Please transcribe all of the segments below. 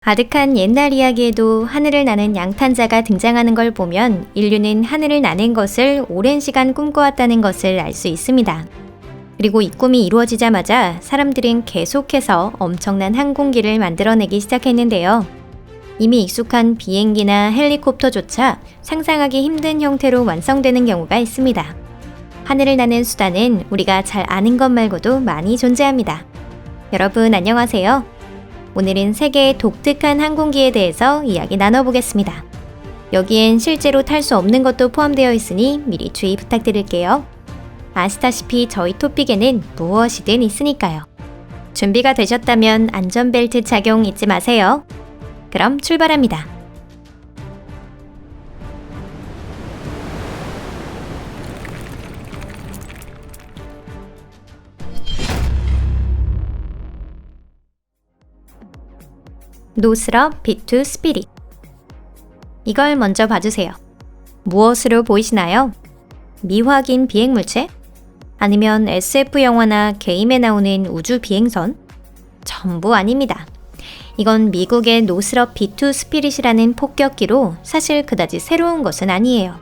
아득한 옛날 이야기에도 하늘을 나는 양탄자가 등장하는 걸 보면 인류는 하늘을 나는 것을 오랜 시간 꿈꿔왔다는 것을 알 수 있습니다. 그리고 이 꿈이 이루어지자마자 사람들은 계속해서 엄청난 항공기를 만들어내기 시작했는데요. 이미 익숙한 비행기나 헬리콥터조차 상상하기 힘든 형태로 완성되는 경우가 있습니다. 하늘을 나는 수단은 우리가 잘 아는 것 말고도 많이 존재합니다. 여러분 안녕하세요. 오늘은 세계의 독특한 항공기에 대해서 이야기 나눠보겠습니다. 여기엔 실제로 탈 수 없는 것도 포함되어 있으니 미리 주의 부탁드릴게요. 아시다시피 저희 토픽에는 무엇이든 있으니까요. 준비가 되셨다면 안전벨트 착용 잊지 마세요. 그럼 출발합니다. 노스럽 B2 스피릿. 이걸 먼저 봐주세요. 무엇으로 보이시나요? 미확인 비행물체? 아니면 SF 영화나 게임에 나오는 우주 비행선? 전부 아닙니다. 이건 미국의 노스럽 B2 스피릿이라는 폭격기로 사실 그다지 새로운 것은 아니에요.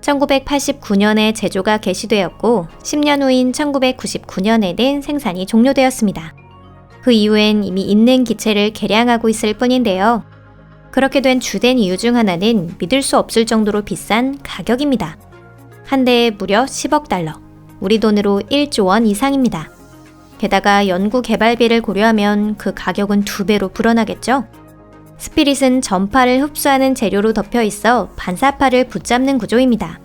1989년에 제조가 개시되었고 10년 후인 1999년에는 생산이 종료되었습니다. 그 이후엔 이미 있는 기체를 개량하고 있을 뿐인데요. 그렇게 된 주된 이유 중 하나는 믿을 수 없을 정도로 비싼 가격입니다. 한 대에 무려 10억 달러, 우리 돈으로 1조 원 이상입니다. 게다가 연구 개발비를 고려하면 그 가격은 2배로 불어나겠죠? 스피릿은 전파를 흡수하는 재료로 덮여 있어 반사파를 붙잡는 구조입니다.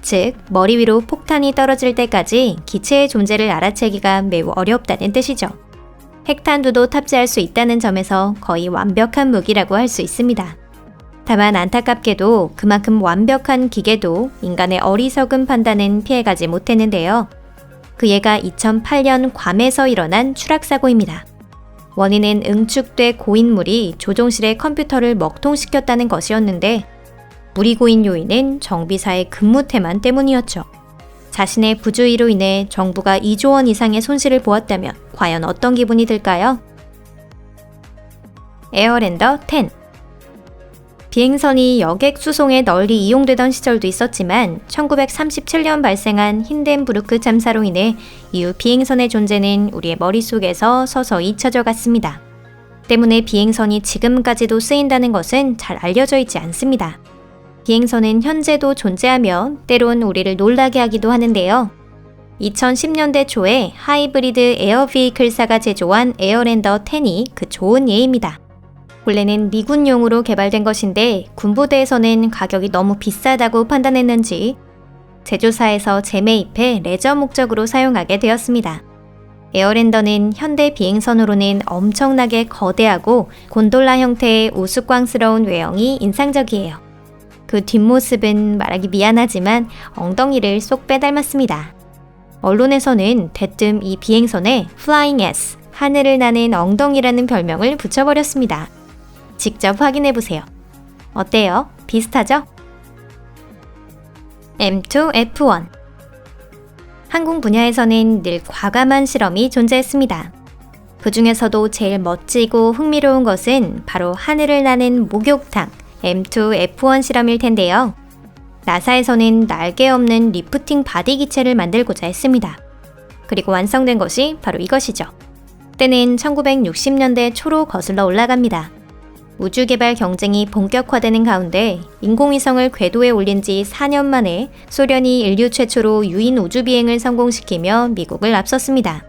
즉, 머리 위로 폭탄이 떨어질 때까지 기체의 존재를 알아채기가 매우 어렵다는 뜻이죠. 핵탄두도 탑재할 수 있다는 점에서 거의 완벽한 무기라고 할 수 있습니다. 다만 안타깝게도 그만큼 완벽한 기계도 인간의 어리석은 판단은 피해가지 못했는데요. 그 예가 2008년 괌에서 일어난 추락사고입니다. 원인은 응축돼 고인 물이 조종실의 컴퓨터를 먹통시켰다는 것이었는데 물이 고인 요인은 정비사의 근무 태만 때문이었죠. 자신의 부주의로 인해 정부가 2조 원 이상의 손실을 보았다면 과연 어떤 기분이 들까요? 에어랜더 10. 비행선이 여객 수송에 널리 이용되던 시절도 있었지만 1937년 발생한 힌덴부르크 참사로 인해 이후 비행선의 존재는 우리의 머릿속에서 서서히 잊혀져 갔습니다. 때문에 비행선이 지금까지도 쓰인다는 것은 잘 알려져 있지 않습니다. 비행선은 현재도 존재하며 때론 우리를 놀라게 하기도 하는데요. 2010년대 초에 하이브리드 에어비이클사가 제조한 에어랜더 10이 그 좋은 예입니다. 원래는 미군용으로 개발된 것인데 군부대에서는 가격이 너무 비싸다고 판단했는지 제조사에서 재매입해 레저 목적으로 사용하게 되었습니다. 에어랜더는 현대 비행선으로는 엄청나게 거대하고 곤돌라 형태의 우스꽝스러운 외형이 인상적이에요. 그 뒷모습은 말하기 미안하지만 엉덩이를 쏙 빼닮았습니다. 언론에서는 대뜸 이 비행선에 Flying S, 하늘을 나는 엉덩이라는 별명을 붙여버렸습니다. 직접 확인해보세요. 어때요? 비슷하죠? M2F1. 항공 분야에서는 늘 과감한 실험이 존재했습니다. 그 중에서도 제일 멋지고 흥미로운 것은 바로 하늘을 나는 목욕탕, M2F1 실험일 텐데요. 나사에서는 날개 없는 리프팅 바디 기체를 만들고자 했습니다. 그리고 완성된 것이 바로 이것이죠. 때는 1960년대 초로 거슬러 올라갑니다. 우주개발 경쟁이 본격화되는 가운데 인공위성을 궤도에 올린 지 4년 만에 소련이 인류 최초로 유인 우주비행을 성공시키며 미국을 앞섰습니다.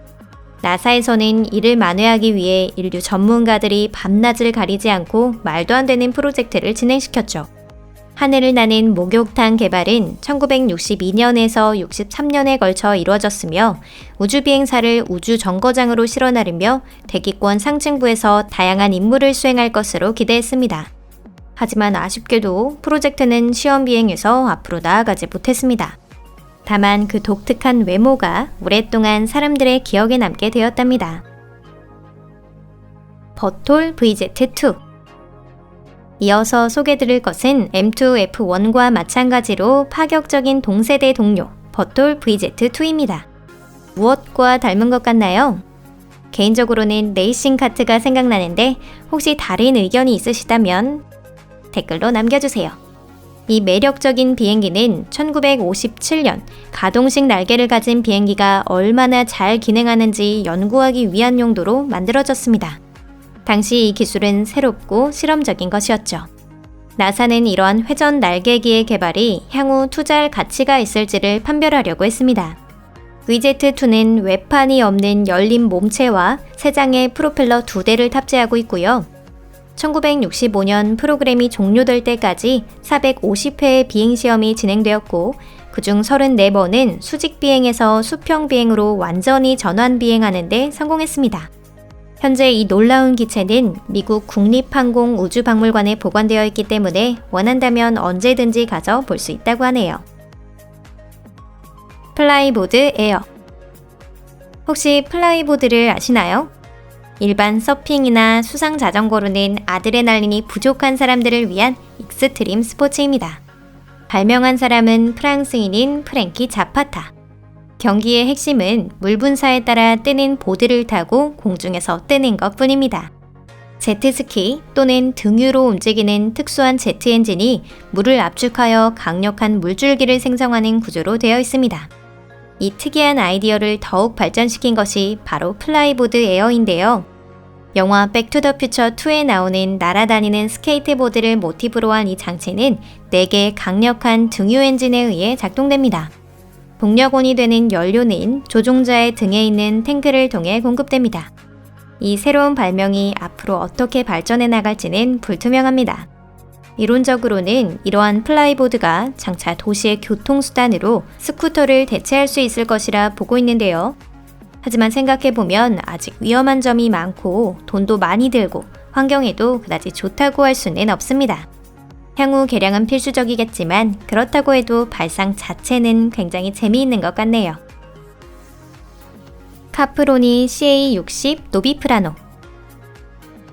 나사에서는 이를 만회하기 위해 인류 전문가들이 밤낮을 가리지 않고 말도 안 되는 프로젝트를 진행시켰죠. 하늘을 나는 목욕탕 개발은 1962년에서 63년에 걸쳐 이루어졌으며 우주비행사를 우주정거장으로 실어 나르며 대기권 상층부에서 다양한 임무를 수행할 것으로 기대했습니다. 하지만 아쉽게도 프로젝트는 시험비행에서 앞으로 나아가지 못했습니다. 다만 그 독특한 외모가 오랫동안 사람들의 기억에 남게 되었답니다. 버톨 VZ2. 이어서 소개드릴 것은 M2F1과 마찬가지로 파격적인 동세대 동료 버톨 VZ2입니다. 무엇과 닮은 것 같나요? 개인적으로는 레이싱 카트가 생각나는데 혹시 다른 의견이 있으시다면 댓글로 남겨주세요. 이 매력적인 비행기는 1957년 가동식 날개를 가진 비행기가 얼마나 잘 기능하는지 연구하기 위한 용도로 만들어졌습니다. 당시 이 기술은 새롭고 실험적인 것이었죠. 나사는 이러한 회전 날개기의 개발이 향후 투자할 가치가 있을지를 판별하려고 했습니다. VZ2는 외판이 없는 열린 몸체와 3장의 프로펠러 2대를 탑재하고 있고요. 1965년 프로그램이 종료될 때까지 450회의 비행시험이 진행되었고 그중 34번은 수직 비행에서 수평 비행으로 완전히 전환 비행하는 데 성공했습니다. 현재 이 놀라운 기체는 미국 국립항공우주박물관에 보관되어 있기 때문에 원한다면 언제든지 가서 볼 수 있다고 하네요. 플라이보드 에어. 혹시 플라이보드를 아시나요? 일반 서핑이나 수상 자전거로는 아드레날린이 부족한 사람들을 위한 익스트림 스포츠입니다. 발명한 사람은 프랑스인인 프랭키 자파타. 경기의 핵심은 물 분사에 따라 뜨는 보드를 타고 공중에서 뜨는 것 뿐입니다. 제트스키 또는 등 위로 움직이는 특수한 제트 엔진이 물을 압축하여 강력한 물줄기를 생성하는 구조로 되어 있습니다. 이 특이한 아이디어를 더욱 발전시킨 것이 바로 플라이보드 에어인데요. 영화 백투더퓨처 2에 나오는 날아다니는 스케이트보드를 모티브로 한 이 장치는 4개의 강력한 등유 엔진에 의해 작동됩니다. 동력원이 되는 연료는 조종자의 등에 있는 탱크를 통해 공급됩니다. 이 새로운 발명이 앞으로 어떻게 발전해 나갈지는 불투명합니다. 이론적으로는 이러한 플라이보드가 장차 도시의 교통수단으로 스쿠터를 대체할 수 있을 것이라 보고 있는데요. 하지만 생각해보면 아직 위험한 점이 많고 돈도 많이 들고 환경에도 그다지 좋다고 할 수는 없습니다. 향후 개량은 필수적이겠지만 그렇다고 해도 발상 자체는 굉장히 재미있는 것 같네요. 카프로니 CA60 노비프라노.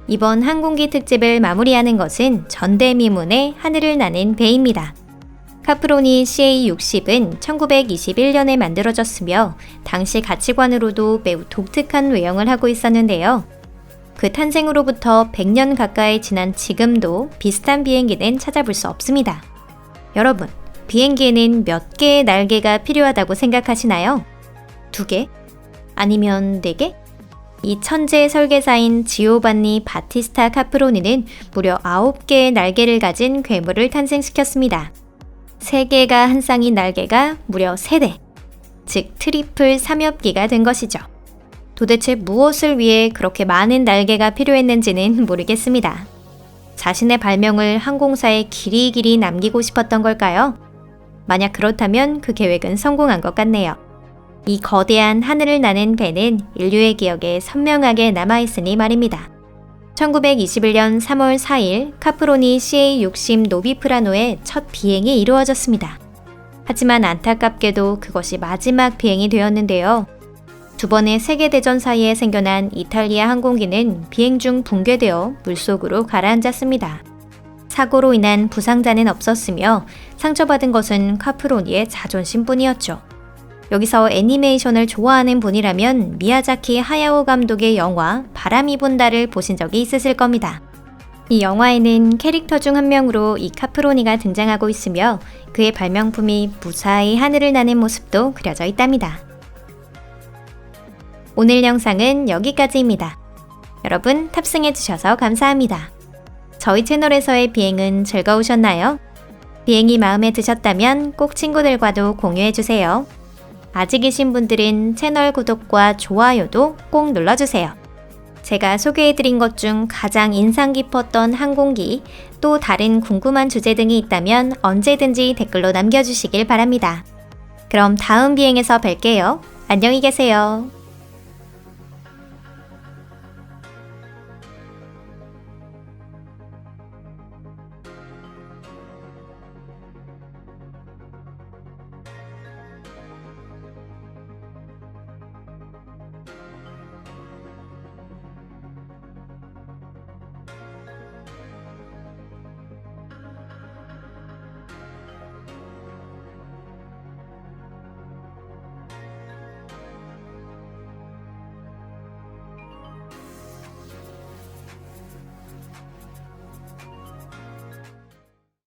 이번 항공기 특집을 마무리하는 것은 전대미문의 하늘을 나는 배입니다. 카프로니 CA60은 1921년에 만들어졌으며 당시 가치관으로도 매우 독특한 외형을 하고 있었는데요. 그 탄생으로부터 100년 가까이 지난 지금도 비슷한 비행기는 찾아볼 수 없습니다. 여러분, 비행기에는 몇 개의 날개가 필요하다고 생각하시나요? 2개? 아니면 4개? 이 천재 설계사인 지오반니 바티스타 카프로니는 무려 9개의 날개를 가진 괴물을 탄생시켰습니다. 3개가 한 쌍인 날개가 무려 3대, 즉 트리플 3엽기가 된 것이죠. 도대체 무엇을 위해 그렇게 많은 날개가 필요했는지는 모르겠습니다. 자신의 발명을 항공사에 길이길이 남기고 싶었던 걸까요? 만약 그렇다면 그 계획은 성공한 것 같네요. 이 거대한 하늘을 나는 배는 인류의 기억에 선명하게 남아있으니 말입니다. 1921년 3월 4일 카프로니 CA60 노비프라노의 첫 비행이 이루어졌습니다. 하지만 안타깝게도 그것이 마지막 비행이 되었는데요. 2번의 세계대전 사이에 생겨난 이탈리아 항공기는 비행 중 붕괴되어 물속으로 가라앉았습니다. 사고로 인한 부상자는 없었으며 상처받은 것은 카프로니의 자존심뿐이었죠. 여기서 애니메이션을 좋아하는 분이라면 미야자키 하야오 감독의 영화 바람이 분다를 보신 적이 있으실 겁니다. 이 영화에는 캐릭터 중 한 명으로 이 카프로니가 등장하고 있으며 그의 발명품이 무사히 하늘을 나는 모습도 그려져 있답니다. 오늘 영상은 여기까지입니다. 여러분 탑승해주셔서 감사합니다. 저희 채널에서의 비행은 즐거우셨나요? 비행이 마음에 드셨다면 꼭 친구들과도 공유해주세요. 아직이신 분들은 채널 구독과 좋아요도 꼭 눌러주세요. 제가 소개해드린 것 중 가장 인상 깊었던 항공기, 또 다른 궁금한 주제 등이 있다면 언제든지 댓글로 남겨주시길 바랍니다. 그럼 다음 비행에서 뵐게요. 안녕히 계세요.